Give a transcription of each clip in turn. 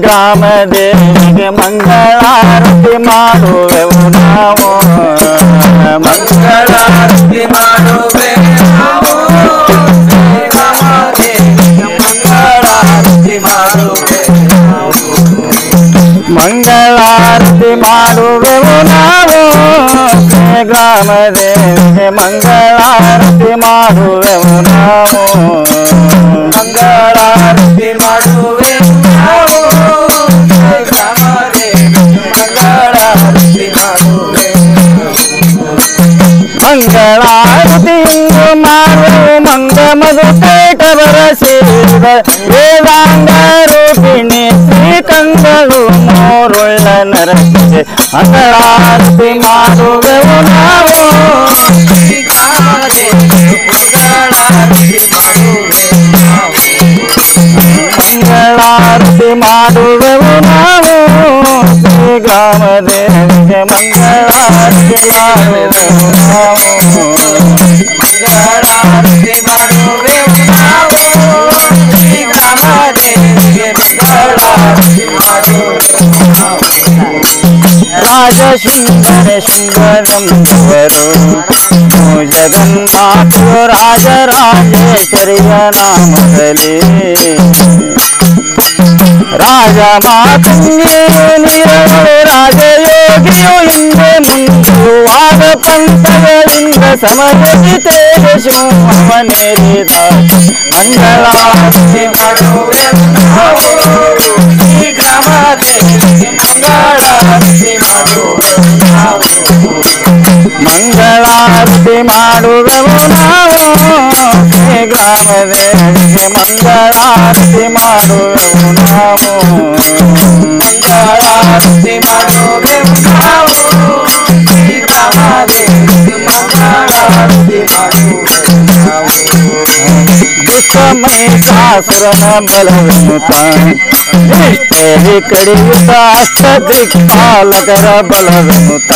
ಗ್ರಾಮ ದೇವಿಗೆ ಮಂಗಳಾರತಿ ಮಾಡುವೆವು ನಾವು ಮಂಗಳಾರತಿ ಮಾಡುವೆವು ನಾವು ಗ್ರಾಮ ದೇವಿಗೆ ಮಂಗಳಾರತಿ ಮಾಡುವೆವು ಮಂಗಳಾರತಿ ಮಾಡುವೆವು ನಾವು ಗ್ರಾಮ ದೇವಿಗೆ ಮಂಗಳಾರತಿ ಮಾಡುವೆವು ನಾವು ಮಂಗಳಾರತಿ ಮಾಡುವೆವು ನಾವು ಗ್ರಾಮ ದೇವಿಗೆ ಮಂಗಳಾರತಿ ಮಾಡುವೆವು ಮಂಗಳಾರತಿಯು ಮಾಡುವೆವು ಮಂಗ ಮಧುಪೇಟ ಬರಸಿದ ವೇದಾಂಗ ರೂಪಿಣಿ ಶ್ರೀಕಂಗಳು ಮೂರುಳ್ಳ ನರಸಿಗೆ ಮಂಗಳಾರತಿ ಮಾಡುವೆವು ನಾವು ಗ್ರಾಮ ದೇವಿಗೆ ಮಂಗಳಾರತಿ ಮಾಡುವೆವು ಮಂಗಳಾರತಿ ಮಾಡುವೆವು ನಾವು ಗ್ರಾಮ ದೇವಿಗೆ ಮಂಗಳಾರತಿ ಮಾಡುವೆವು ನಾವು ಮಂಗಳಾರತಿ ಮಾಡುವೆವು ನಾವು ಗ್ರಾಮ ದೇವಿಗೆ ಮಂಗಳಾರತಿ ಮಾಡುವೆವು ರಾಜ ಶೃಂಗರಂಬವರು ಜಗನ್ಮಾತು ರಾಜರಾಜೇಶ್ವರಿಯ ನಾಮದಲ್ಲಿ ರಾಜ ಮಾತಂಗಿಯು ನೀರಗಳು ರಾಜಯೋಗಿಯು ಹಿಂದೆ ಮುಂದುವಾದ ಪಂಥಗಳಿಂದ ಸಮಯದಿ ತೇಜಸ್ಸು ಅವನೇರಿದ ಮಂಗಳಾರತಿ ಮಾಡುವೆವು ನಾವು ಗ್ರಾಮ ದೇವಿಗೆ ಮಂಗಳಾರತಿ ಮಾಡುವೆವು ನಾವು ಮಂಗಳಾರತಿ ಮಾಡುವೆವು ನಾವು ಗ್ರಾಮ ದೇವಿಗೆ ಮಂಗಳಾರತಿ ಮಾಡುವೆವು ನಾವು ಮಂಗಳಾರತಿ ಮಾಡುವೆವು ನಾವು ಗ್ರಾಮ ದೇವಿಗೆ ಮಂಗಳಾರತಿ ಮಾಡುವೆವು ನಾವು ದುಷ್ಟ ಮಹಿಷಾಸುರನ ಬಲವೆನ್ನುತ್ತ ನಿಷ್ಠೆಗೆ ಕಡಿಯುತ್ತ ಅಷ್ಟದಿಕ್ಪಾಲಕರ ಬಲವೆನ್ನುತ್ತ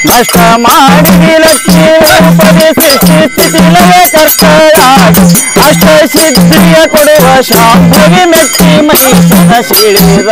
ನಷ್ಟ ಮಾಡಿ ಲಕ್ಷ್ಮೀ ರೂಪದಿ ಸೃಷ್ಟಿ ಸ್ಥಿತಿ ಲಯ ಕರ್ತಯಾಗಿ ಅಷ್ಟ ಸಿದ್ಧಿಯ ಕೊಡುವ ಶಾಂಭವಿ ಮೆಚ್ಚಿ ಮಹಿಷನ ಸಿಡಿದ